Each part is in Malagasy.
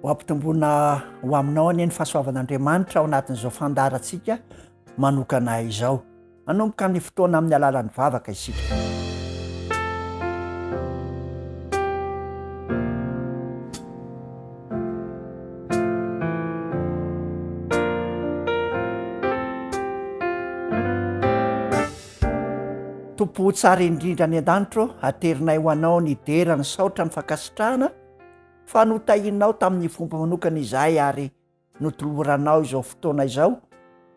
ho ampitomboana ho aminao anie ny fahasoavan'Andriamanitra ao anatin'izao fandarantsika manokana izao. Manomboka ny fotoana amin'ny alalan'ny vavaka isika. Tompo tsara indrindra ny an-danitro, aterinay ho anao ny dera ny saotra ny fankasitrahana fa notahinao tamin'ny fomba manokana izahay ary notoloranao izao fotoana izao,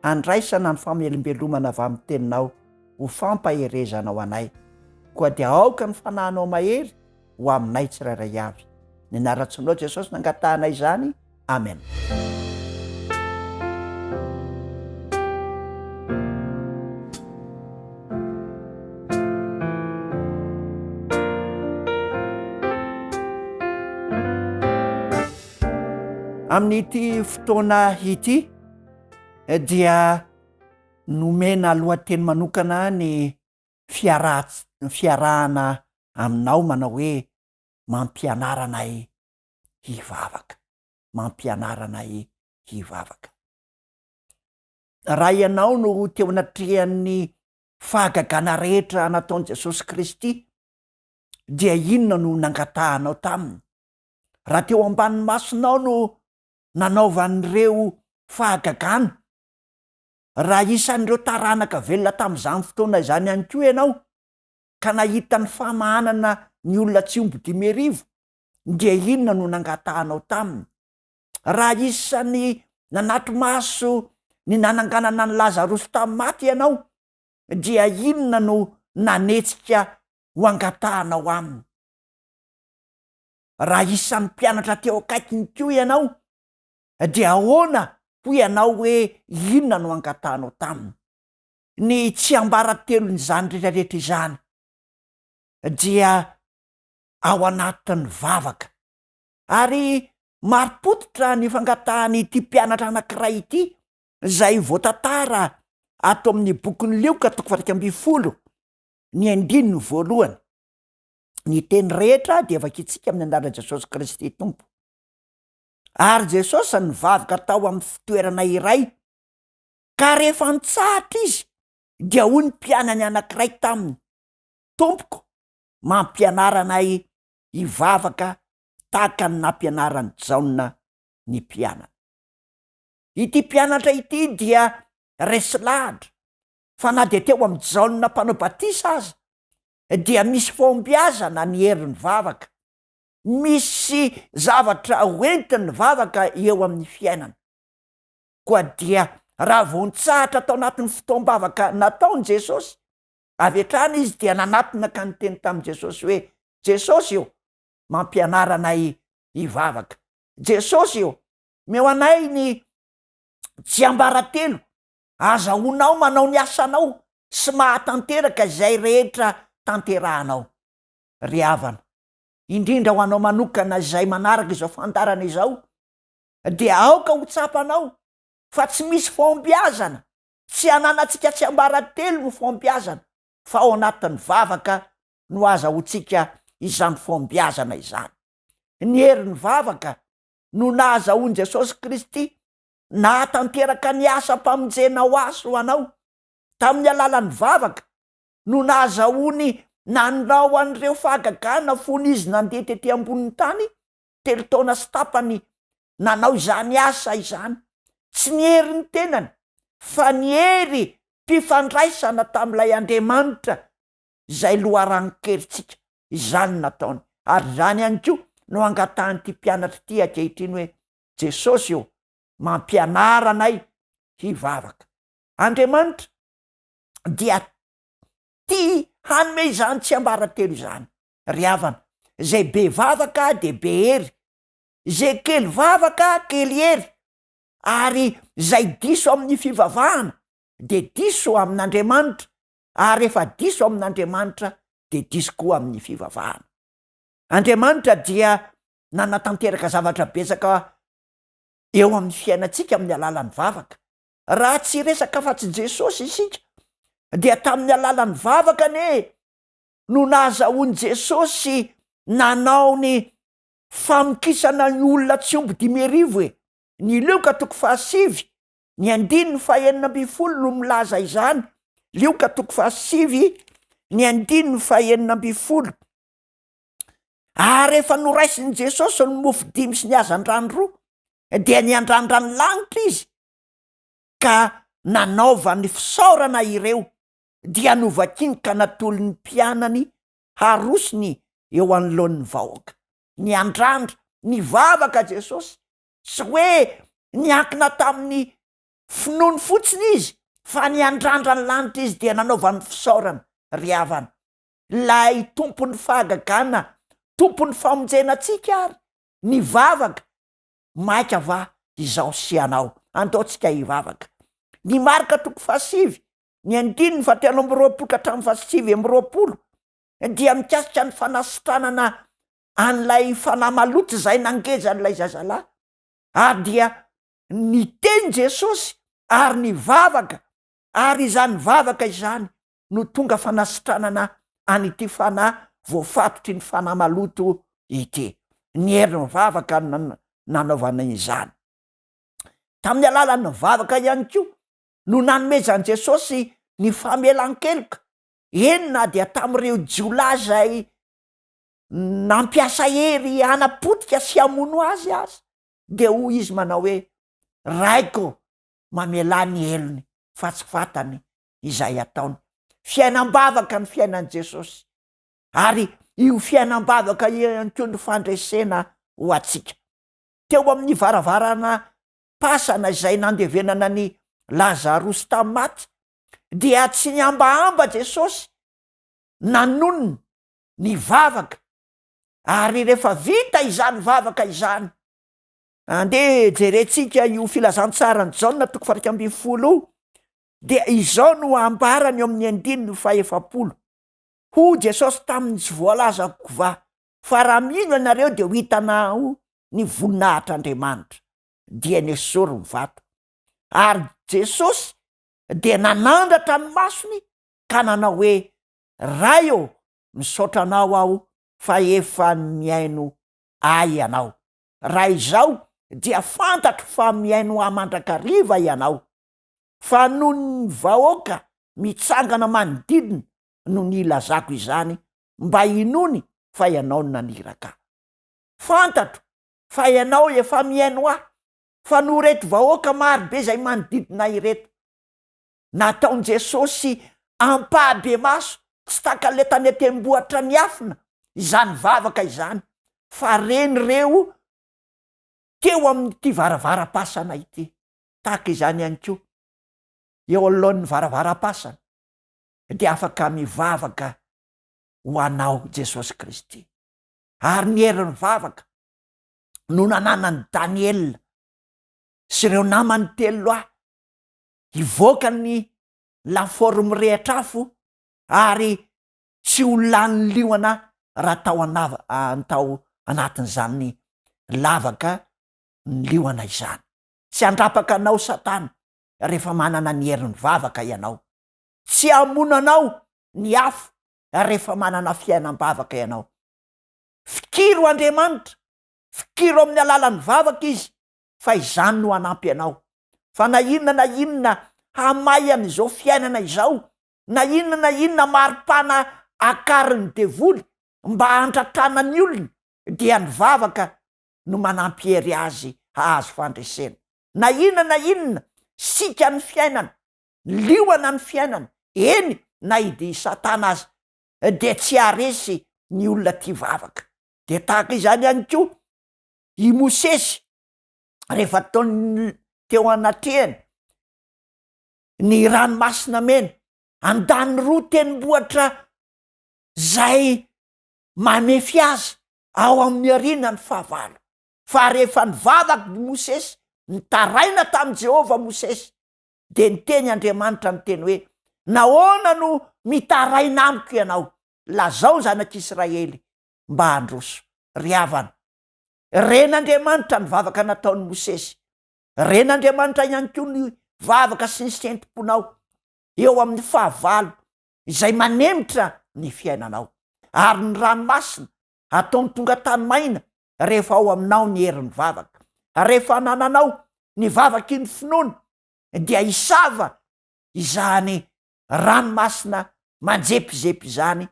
andraisana ny famelombelomana avy amin'ny teninao ho fampaherezana ho anay, koa dia aoka ny fanahinao mahery ho aminay tsirairay avy. Ny anaratsinao Jesosy nangatahana izany. Amen. Amin'ity fotoana ity dia nomena lohateny manokana ny fiarahana aminao, manao hoe mampianaranay hivavaka, mampianaranay hivavaka. Raha ianao no teo anatrehan'ny fahagagana rehetra nataon'i Jesosy Kristy, dia inona no nangatahanao taminy? Raha teo ambanin'ny masonao no nanaovan'ireo fahagagana, raha isan'ireo taranaka velona tamin'izany fotoana izany ihany koa ianao ka nahita ny famahanana ny olona tsy omby 5,000, dia inona no nangatahanao taminy? Raha isan'ny nanato maso ny nananganana ny Lazarosy tamin'ny maty ianao, dia inona no nanetsika ho angatahanao aminy? Raha isan'ny mpianatra teo akaikiny koa ianao, dia ahoana ho ianao hoe inona no angatahanao taminy? Ny tsy ambaratelon'izany rehetrarehetra izany dia ao anatin'ny vavaka, ary marim-pototra ny fangatahan'ity mpianatra anankiray ity, izay voatantara ato amin'ny bokin'ny Lioka 12, ny 1:1. Ny teny rehetra dia vakitsika amin'ny anaran'i Jesosy Kristy Tompo. Ary Jesosy nivavaka tao amin'ny fitoerana iray, ka rehefa nitsahatra izy dia hoy ny mpianany anankiray taminy, Tompoko, mampianara anay hivavaka tahaka ny nampianaran'ny Jaona ny mpianana. Ity mpianatra ity dia resy lahatra fa na dia teo amin'ny Jaona mpanao batisa aza, dia misy fombiazana ny herin'ny vavaka, misy zavatra hoentin'ny vavaka eo amin'ny fiainana. Koa dia raha vao nitsahatra tao anatin'ny fotoam-bavaka nataon'i Jesosy, avy hatrany izy dia nanatona ka niteny tamin'i Jesosy hoe, Jesosy io, mampianara anay hivavaka. Jesosy io, meo anay ny tsiambaratelo, azahoanao manao ny asanao sy mahatanteraka izay rehetra tanterahanao. Ry havana, indrindra ho anao manokana izay manaraka izao fandarana izao, dia aoka ho tsapanao fa tsy misy fombiazana, tsy ananantsika tsy ambaratelo no fombiazana, fa ao anatin'ny vavaka no azahoantsika izany fombiazana izany. Ny herin'ny vavaka no nahazahoan'i Jesosy Kristy nahatanteraka ny asa-pamonjena ho azy ho anao. Tamin'ny alalan'ny vavaka no nahazahoany nanao an'ireo fahagagana fony izy nandeha tety ambonin'ny tany 3 taona sy tapany, nanao izany asa izany. Tsy ny herin'ny tenany fa ny hery mpifandraisana tamin'ilay Andriamanitra izay loharanonkeritsika, izany nataony. Ary izany ihany koa no angatahan'ity mpianatra ity ankehitriny hoe, Jesosy io, mampianara anay hivavaka. Andriamanitra dia tia hanome izany tsy ambaratelo izany. Ry havana, zay be vavaka de be hery, zay kely vavaka kely hery, ary zay diso amin'ny fivavahana de diso amin'Andriamanitra, ary rehefa diso amin'Andriamanitra de diso koa amin'ny fivavahana. Andriamanitra dia nanatanteraka zavatra betsaka eo amin'ny fiainantsika amin'ny alalan'ny vavaka. Raha tsy resaka fa tsy Jesosy isika, dia tamin'ny alalan'ny vavaka no nahazahoan'i Jesosy nanao ny famokisana ny olona tsy omby 5,000 ny lioka toko 7, ny 5,4 no milaza izany, lioka toko 7, ny 5,4. Ary rehefa noraisin'i Jesosy ny mofo 5 sy ny hazan-drano 2 dia ny andrandrany lanitra izy ka nanaova ny fisaorana ireo, dia novakiny ka natolo ny mpianany harosiny eo anoloan'ny vahoaka. Ny andrandra, ny vavaka Jesosy, tsy hoe niankina tamin'ny finoany fotsiny izy, fa ny andrandra ny lanitra izy dia nanaova ny fisaorana. Ry havana, lay tompon'ny fahagagana, tompon'ny famonjena antsika ary ny vavaka, maika va izao sy anao, andaotsika hivavaka. Ny marika toko 7, ny 5:20 ka hatramin'ny 7:20 dia mikasika ny fanasitranana an'lay fanahy maloto zay nangeja n'lay zazalahy, ary dia ny teny Jesosy ary ny vavaka, ary izany vavaka izany no tonga fanasitranana an'ity fanahy voafatotry ny fanahy maloto ity. Ny herin'ny vavaka nanaovana izany. Tamin'ny alalan'ny vavaka ihany koa no nanomezan Jesosy ny famelan-keloka. Enina dia tamin'ireo Jolay zay nampiasa hery anapotika sy hamono azy, de hoy izy manao hoe raiko mamela ny elony fa tsy fatany izay ataony. Fiainam-bavaka ny fiainan Jesosy, ary io fiainam-bavaka ihany koa ny fandresena ho atsika. Teo amin'ny varavarana pasana izay nandevenana ny Lazarosy tamin'ny maty, dia tsy niambaamba Jesosy, nanonony ny vavaka, ary rehefa vita izany vavaka izany, andeha jerentsika io filazantsarany Jaona toko 1:10, dia izao no ambarany eo amin'ny 5:7. Ho Jesosy tamin'ny tsy voalazako va, fa raha mino ianareo dia ho hitanao ny voninahitr'Andriamanitra, dia ny esory mivato. Ary Jesosy dia nanandratra ny masony ka nanao hoe ray ô, misaotra anao aho fa efa miaino ahy ianao. Raha izao dia fantatro fa miaino amandrakariva ianao, fa noho ny vahoaka mitsangana manodidina no nilazako izany, mba inony fa ianao no naniraka. Fantatro fa ianao efa miaino ahy, fa no reto vahoaka marobe zay manodidina ireto. Nataon Jesosy ampahabe maso, tsy taka le tany atembohatra ny afina izany vavaka izany, fa reny reo teo amin'ity varavara-pasana ity. Tahaka izany ihany koa eo alohan'ny varavara-pasana dia afaka mivavaka ho anao Jesosy Kristy. Ary ny herin'ny vavaka no nananany Daniela sy ireo namany 3 hivoaka ny lafaoro mirehatra afo, ary tsy ho lany liona raha tao anatin'izany lavaka ny liona izany. Tsy handrapaka anao Satana rehefa manana ny herin'ny vavaka ianao. Tsy hamonanao ny afo rehefa manana fiainam-bavaka ianao. Fikiro Andriamanitra, fikiro amin'ny alalan'ny vavaka izy, fa izany no hanampy anao. Fa na inona hamay an'izao fiainana izao, na inona maripana akariny devoly mba handratrana ny olona, dia ny vavaka no manampy hery azy hahazo fandresena. Na inona sika ny fiainana, liona ny fiainana, eny na idy Satana azy, de tsy haresy ny olona ty vavaka. De tahaka izany ihany koa i Mosesy rehefa taony teo anatrehany ny ranomasina mena, andany 2 tendrombohitra zay mamefy azy ao amin'ny arinany fahavalo. Fa rehefa nivavaka Mosesy, nitaraina tamin'i Jehova Mosesy, de niteny Andriamanitra niteny hoe nahoana no mitaraina amiko ianao, lazao zanak'Israely mba handroso. Ry havana, ren'Andriamanitra ny vavaka nataon'ny Mosesy, ren'Andriamanitra ihany koa ny vavaka sy ny sentim-ponao eo amin'ny fahavalo izay manemitra ny fiainanao. Ary ny ranomasina ataony tonga tany maina rehefa ao aminao ny herin'ny vavaka. Rehefa nananao ny vavaka iny finoana dia isava izany ranomasina manjepizepy zany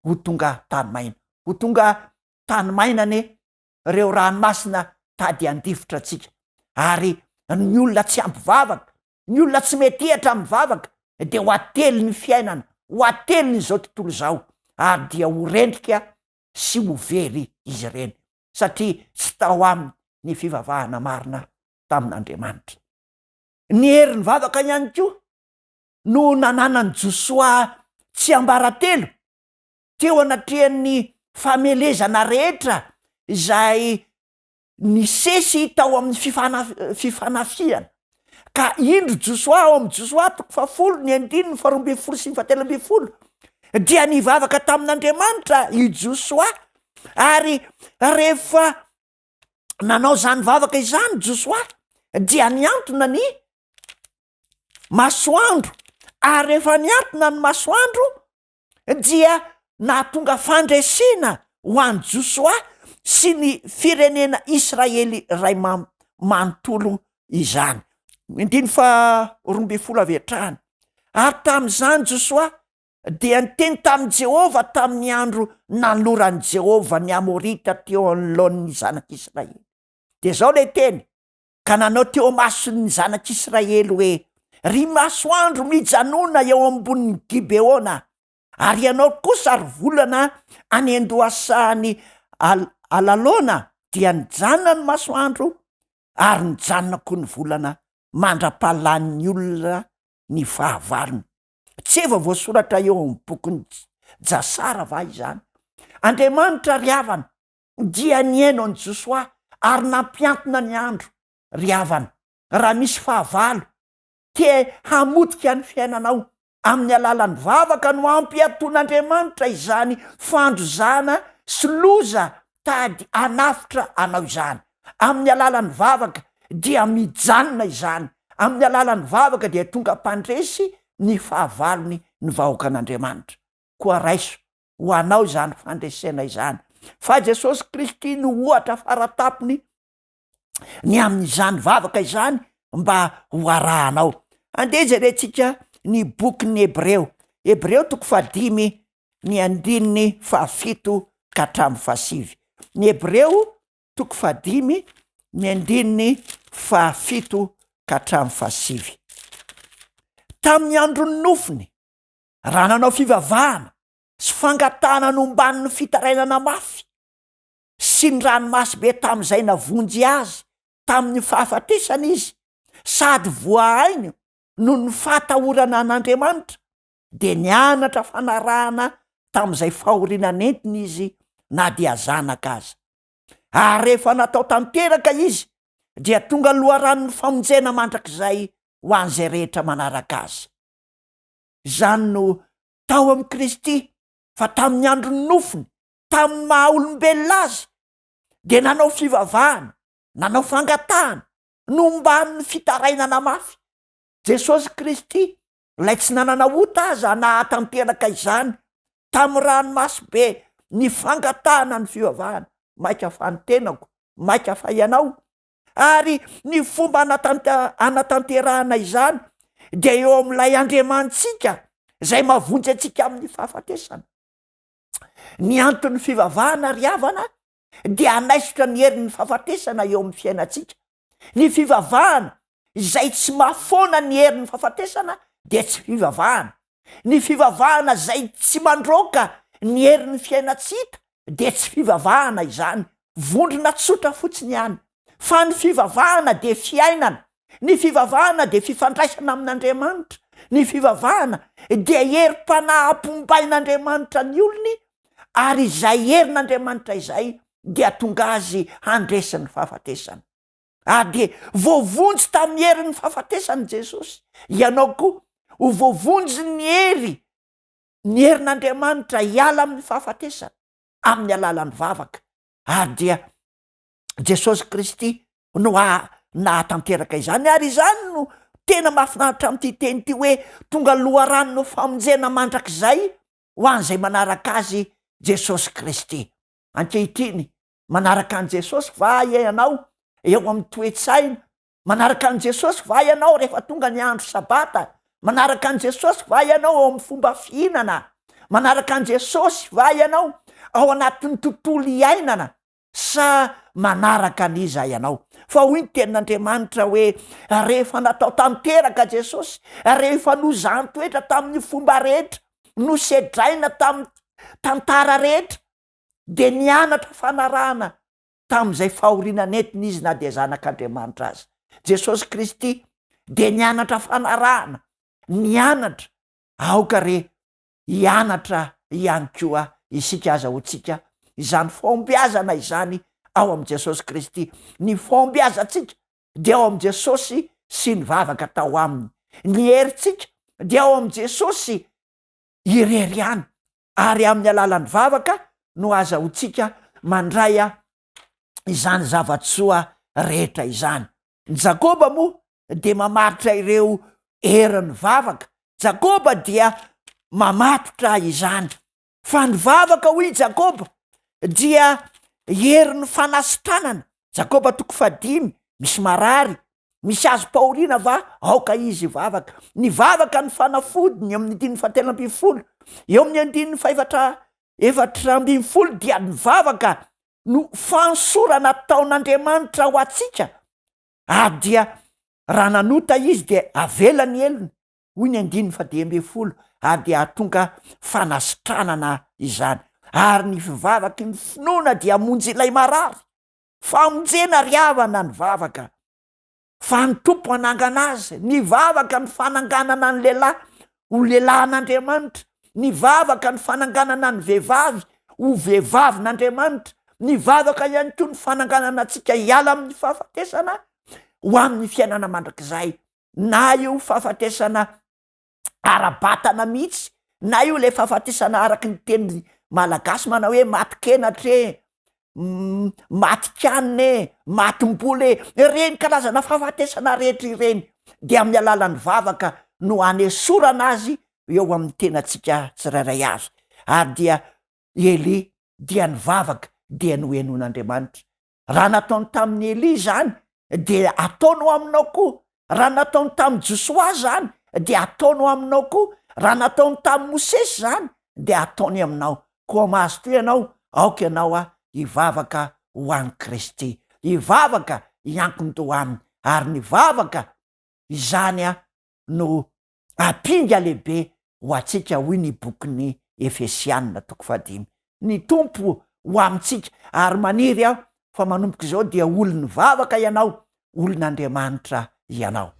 ho tonga tanymaina. Ho tonga tanymaina ane reo ranomasina tady andifotra atsika. Ary ny olona tsy ampy vavaka, ny olona tsy metehatra amin'ny vavaka de ho ately ny fiainana, ho ately ny zao tontolo zao, ary dia ho rendrika sy ho very izy ireny satria tsy tao aminy ny fivavahana marina tamin'Andriamanitra. Ny herin'ny vavaka ihany koa no nananany Josoa tsy ambaratelo teo anatrehan'ny famelezana rehetra izay nisesy tao amin'ny fifanafiana. Ka indro Josoa ao amin'ny Josoa 10:1-11 dia nivavaka tamin'Andriamanitra i Josoa, ary rehefa nanao zany vavaka izany Josoa dia niantona ny masoandro, ary rehefa niantona ny masoandro dia nahatonga fandresena ho an'i Josoa sy ny firenena Israely ray manontolo izany. 12 avetrahany. Ary tamin'izany Josoa dia niteny tamin'i Jehova tamin'ny andro nanoloran'i Jehova ny Amorita teo anoloan'ny zanak'Israely. De zao le teny: ka nanao teo mason'ny zanak'Israely hoe, ry masoandro mijanona eo ambonin'ny Gibeona, ary ianao kosa ary volana any andohasahany alalona dia nijanona ny masoandro ary nijanona koa ny volana mandra-pahalan'ny olona ny fahavalony. Tsy eva voasoratra eo amin'ny bokin'ny Jasara va izany? Andriamanitra ry havana dia niaino an'i Josoa ary nampiantona ny andro ry havana. Raha misy fahavalo te hamotika ny fiainanao amin'ny alalan'ny vavaka no ampy aton'Andriamanitra izany fandrozana sy loza tady anafitra anao izany. Amin'ny alalan'ny vavaka dia mijanona izany. Amin'ny alalan'ny vavaka dia tonga mpandresy ny fahavalony ny vahoakan'Andriamanitra. Koa raiso ho anao izany fandresena izany, fa Jesosy Kristy no ohatra faratapony ny amin'izany vavaka izany mba ho arahanao. Andeha jerentsika ny bokin'ny Hebreo. Hebreo 5:7 ka hatramin'ny 7. Ny Hebreo 5:7 ka hatramin'ny 7. Tamin'ny andron'ny nofiny, raha nanao fivavahana sy fangatana nomban'ny fitarainana mafy sy ny ranomasybe tamin'izay navonjy azy tamin'ny fahafatesana izy, sady voahainy no ny fatahorana an'Andriamanitra, de nianatra fanarahana tamin'izay fahoriana nentiny izy na dia zanaka aza. Ary rehefa natao tanteraka izy dia tonga loharan'ny famonjena mandrakizay ho an'izay rehetra manaraka azy. Zany no tao amin'i Kristy, fa tamin'ny andron'ny nofiny, tamin'ny maha olombelona azy, de nanao fivavahana, nanao fangatahana, nomban'ny fitarainana mafy. Jesosy Kristy, lay tsy nanana ota aza nahatanteraka izany tamin'ny ranomasybe, ny fangatahana ny fivavahana. Maika fa ny tenako, maika fa ianao. Ary ny fomba anatanterahana izany dia eo amin'ilay Andriamanitsika zay mavonjy atsika amin'ny fahafatesana. Ny antony fivavahana ry havana dia anaisotra ny herin'ny fahafatesana eo amin'ny fiainatsika. Ny fivavahana izay tsy mahafoana ny herin'ny fahafatesana de tsy fivavahana. Ny fivavahana zay tsy mandroaka ny herin'ny fiainatsika de tsy fivavahana izany, vondrona tsotra fotsiny ihany. Fa ny fivavahana de fiainana, ny fivavahana de fifandraisana amin'Andriamanitra, ny fivavahana de herim-panahy ampombain'Andriamanitra ny olony, ary izay herin'Andriamanitra izay de atonga azy handresy ny fahafatesana. De voavonjy tamin'ny herin'ny fahafatesany Jesosy, ianao koa ho voavonjy ny herin'Andriamanitra hiala amin'ny fahafatesana amin'ny alalan'ny vavaka. Dia Jesosy Kristy no nahatanteraka izany, ary izany no tena mahafinaritra amin'ity teny ity hoe tonga loharano no famonjena mandrakizay ho an'izay manaraka azy Jesosy Kristy. Ankehitriny manaraka an' Jesosy va ianao eo amin'ny toetsaina, manaraka an' Jesosy va ianao rehefa tonga ny andro sabata, manaraka an' Jesosy va ianao ao amin'ny fomba fihinana, manaraka an' Jesosy va ianao ao anatin'ny tontolo iainana, sa manaraka an'iza ianao? Fa hoy ny tenin'Andriamanitra hoe rehefa natao tanteraka Jesosy, rehefa nozantoetra tamin'ny fomba rehetra, nosedraina tamin'ny tantara rehetra, de nianatra fanarahana tamin'izay fahoriana netiny izy na de zanak'Andriamanitra azy. Jesosy Kristy de nianatra fanarahana, nianatra aoka re hianatra ihany koa isika azahoantsika izany fombiazana izany ao am' Jesosy Kristy. Ny fombiazantsika de ao am' Jesosy sy ny vavaka tao aminy, ny herintsika de ao am' Jesosy irery ihany, ary amin'ny alalan'ny vavaka no azahoantsika mandray izany zavatsoa rehetra izany. Jakoba moa de mamaritra ireo herin'ny vavaka, Jakoba dia mamatotra izany, fa ny vavaka hoy Jakoba dia herin'ny fanasitranana. Jakoba 5 misy marary, misy azo pahoriana va aoka izy vavaka. Ny vavaka ny fanafodiny eo amin'ny 170, eo amin'ny 170 dia ny vavaka no fansorana taon'Andriamanitra ho atsika, ary dia raha nanota izy de avela ny elony, hoy ny 110, ary dia atonga fanasitranana izany. Ary ny vavaka ny finoana dia monjy ilay marary, famonjena riavana ny vavaka, fa ny tompo anangana azy. Ny vavaka ny fananganana ny lehilahy ho lehilahin'Andriamanitra, ny vavaka ny fananganana ny vehivavy ho vehivavin'Andriamanitra, ny vavaka ihany koa ny fananganana antsika hiala amin'ny fahafatesana ho amin'ny fiainana mandrakizay, na io fahafatesana ara-batana mihitsy, na io le fahafatesana araky ny teny malagasy manao hoe matin-kenatra, matin-kanina, matim-bola, reny karazana fahafatesana rehetra ireny de amin'ny alalan'ny vavaka no hanesorana azy eo amin'ny tenantsika tsirairay avy. Ary dia Eli dia ny vavaka dia no henon'Andriamanitra. Raha nataony tamin'ny Eli zany de ataonao aminao koa, raha nataony tamin'ny Josoa zany de ataonao aminao koa, raha nataony tamin'ny Mosesy zany de ataony aminao. Koa mahazo toy ianao, aoka ianao hivavaka ho an'i Kristy, hivavaka hiankin-do aminy, ary ny vavaka izany no apinga lehibe ho atsika, hoy ny bokin'ny Efesianina 5. Ny tompo ho amintsika, ary maniry aho fa manomboka izao dia olon'ny vavaka ianao, olon'Andriamanitra ianao.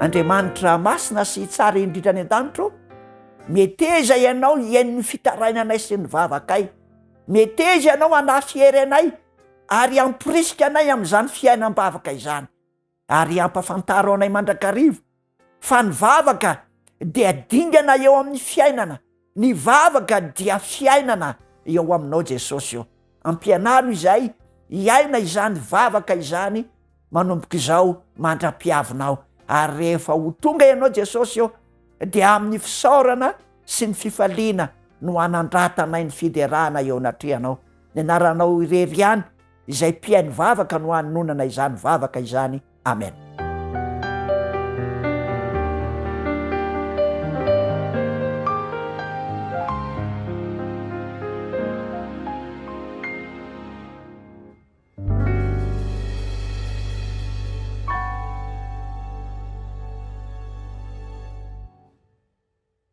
Andriamanitra masina sy tsara indrindra ny an-danitro, meteza ianao hiain'ny fitarainanay sy ny vavakay, meteza ianao anafy hery anay ary ampirisika anay amin'izany fiainam-bavaka izany, ary ampafantaro anay mandrakarivo fa ny vavaka dia dingana eo amin'ny fiainana, ny vavaka dia fiainana eo aminao Jesosy io. Ampianaro izay hiaina izany vavaka izany manomboka izao mandra-piavinao, ary rehefa ho tonga ianao Jesosy io dia amin'ny fisaorana sy ny fifaliana no anandratanay ny fiderahana eo anatrehanao. Ny anaranao irery ihany izay mpiainy vavaka no hanonana izany vavaka izany. Amen.